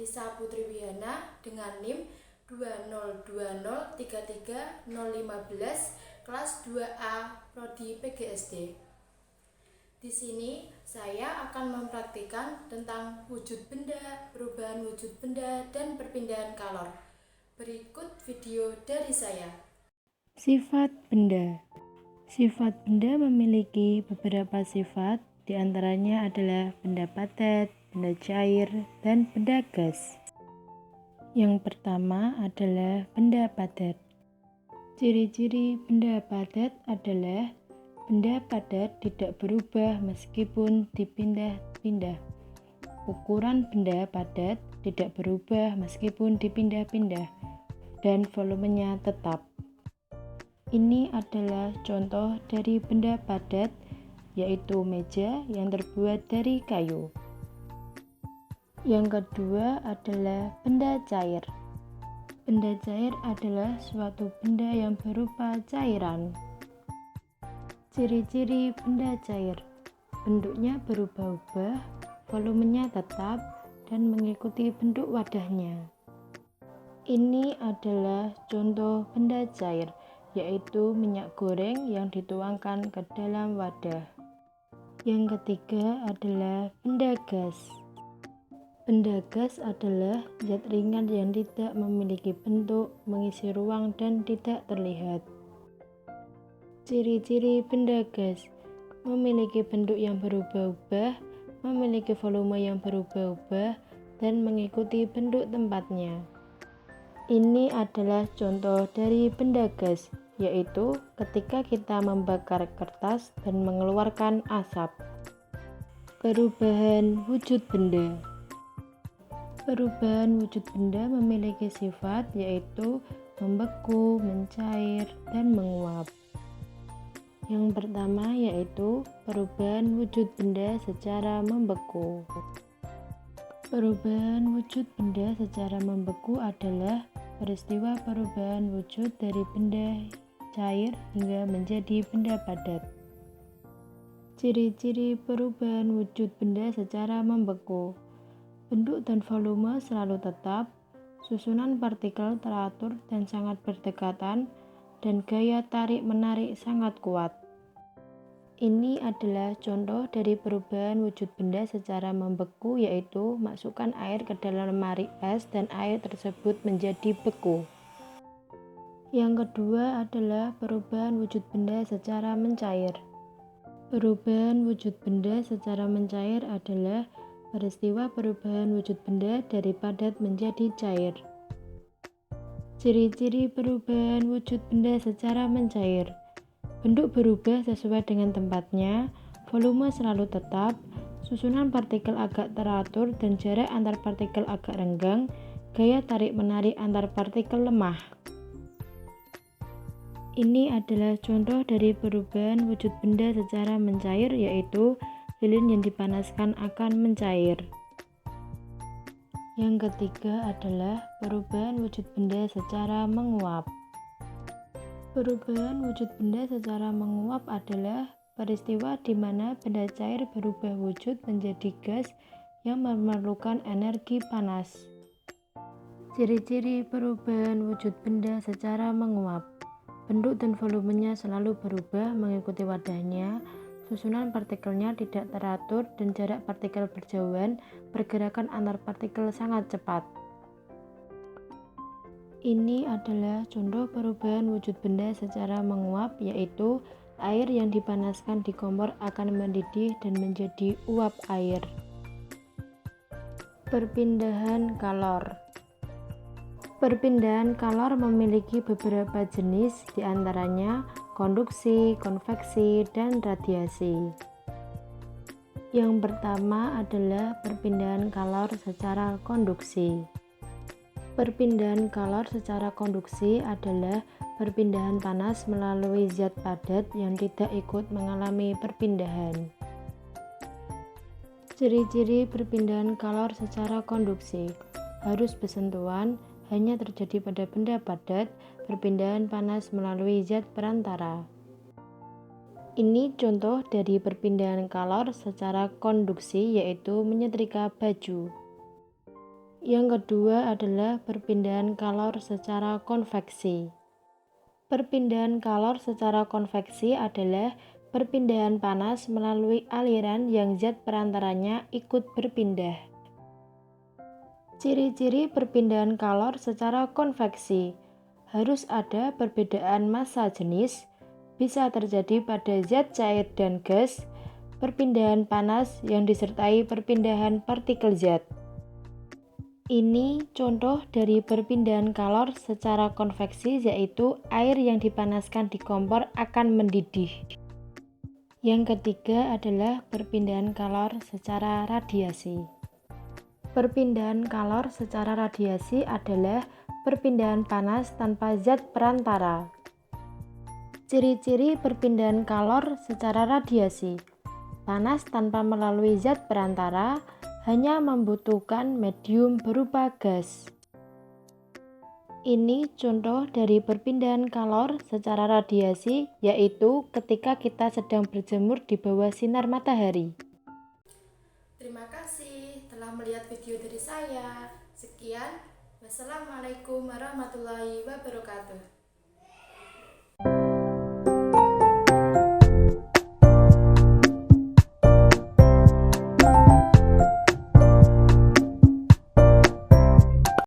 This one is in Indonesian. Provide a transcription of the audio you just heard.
Lisa Putri Wihana dengan NIM 202033015 kelas 2A Prodi PGSD. Di sini saya akan mempraktikkan tentang wujud benda, perubahan wujud benda, dan perpindahan kalor. Berikut video dari saya. Sifat benda. Sifat benda memiliki beberapa sifat, diantaranya adalah benda padat, benda cair, dan benda gas. Yang pertama adalah benda padat. Ciri-ciri benda padat adalah benda padat tidak berubah meskipun dipindah-pindah. Ukuran benda padat tidak berubah meskipun dipindah-pindah, dan volumenya tetap. Ini adalah contoh dari benda padat, yaitu meja yang terbuat dari kayu. Yang kedua adalah benda cair. Benda cair adalah suatu benda yang berupa cairan. Ciri-ciri benda cair: bentuknya berubah-ubah, volumenya tetap, dan mengikuti bentuk wadahnya. Ini adalah contoh benda cair, yaitu minyak goreng yang dituangkan ke dalam wadah. Yang ketiga adalah benda gas. Benda gas adalah zat ringan yang tidak memiliki bentuk, mengisi ruang, dan tidak terlihat. Ciri-ciri benda gas: memiliki bentuk yang berubah-ubah, memiliki volume yang berubah-ubah, dan mengikuti bentuk tempatnya. Ini adalah contoh dari benda gas, yaitu ketika kita membakar kertas dan mengeluarkan asap. Perubahan wujud benda. Perubahan wujud benda memiliki sifat yaitu membeku, mencair, dan menguap. Yang pertama yaitu perubahan wujud benda secara membeku. Perubahan wujud benda secara membeku adalah peristiwa perubahan wujud dari benda cair hingga menjadi benda padat. Ciri-ciri perubahan wujud benda secara membeku: bentuk dan volume selalu tetap, susunan partikel teratur dan sangat berdekatan, dan gaya tarik-menarik sangat kuat. Ini adalah contoh dari perubahan wujud benda secara membeku, yaitu masukkan air ke dalam lemari es dan air tersebut menjadi beku. Yang kedua adalah perubahan wujud benda secara mencair. Perubahan wujud benda secara mencair adalah peristiwa perubahan wujud benda dari padat menjadi cair. Ciri-ciri perubahan wujud benda secara mencair: bentuk berubah sesuai dengan tempatnya, volume selalu tetap, susunan partikel agak teratur dan jarak antar partikel agak renggang, gaya tarik-menarik antar partikel lemah. Ini adalah contoh dari perubahan wujud benda secara mencair, yaitu lilin yang dipanaskan akan mencair. Yang ketiga adalah perubahan wujud benda secara menguap. Perubahan wujud benda secara menguap adalah peristiwa di mana benda cair berubah wujud menjadi gas yang memerlukan energi panas. Ciri-ciri perubahan wujud benda secara menguap: bentuk dan volumenya selalu berubah mengikuti wadahnya, susunan partikelnya tidak teratur, dan jarak partikel berjauhan, pergerakan antar partikel sangat cepat. Ini adalah contoh perubahan wujud benda secara menguap, yaitu air yang dipanaskan di kompor akan mendidih dan menjadi uap air. Perpindahan kalor. Perpindahan kalor memiliki beberapa jenis, diantaranya konduksi, konveksi, dan radiasi. Yang pertama adalah perpindahan kalor secara konduksi. Perpindahan kalor secara konduksi adalah perpindahan panas melalui zat padat yang tidak ikut mengalami perpindahan. Ciri-ciri perpindahan kalor secara konduksi: harus bersentuhan, hanya terjadi pada benda padat, perpindahan panas melalui zat perantara. Ini contoh dari perpindahan kalor secara konduksi, yaitu menyetrika baju. Yang kedua adalah perpindahan kalor secara konveksi. Perpindahan kalor secara konveksi adalah perpindahan panas melalui aliran yang zat perantaranya ikut berpindah. Ciri-ciri perpindahan kalor secara konveksi: harus ada perbedaan massa jenis, bisa terjadi pada zat cair dan gas, perpindahan panas yang disertai perpindahan partikel zat. Ini contoh dari perpindahan kalor secara konveksi, yaitu air yang dipanaskan di kompor akan mendidih. Yang ketiga adalah perpindahan kalor secara radiasi. Perpindahan kalor secara radiasi adalah perpindahan panas tanpa zat perantara. Ciri-ciri perpindahan kalor secara radiasi: panas tanpa melalui zat perantara, hanya membutuhkan medium berupa gas. Ini contoh dari perpindahan kalor secara radiasi, yaitu ketika kita sedang berjemur di bawah sinar matahari. Terima kasih telah melihat video dari saya. Sekian, wassalamualaikum warahmatullahi wabarakatuh.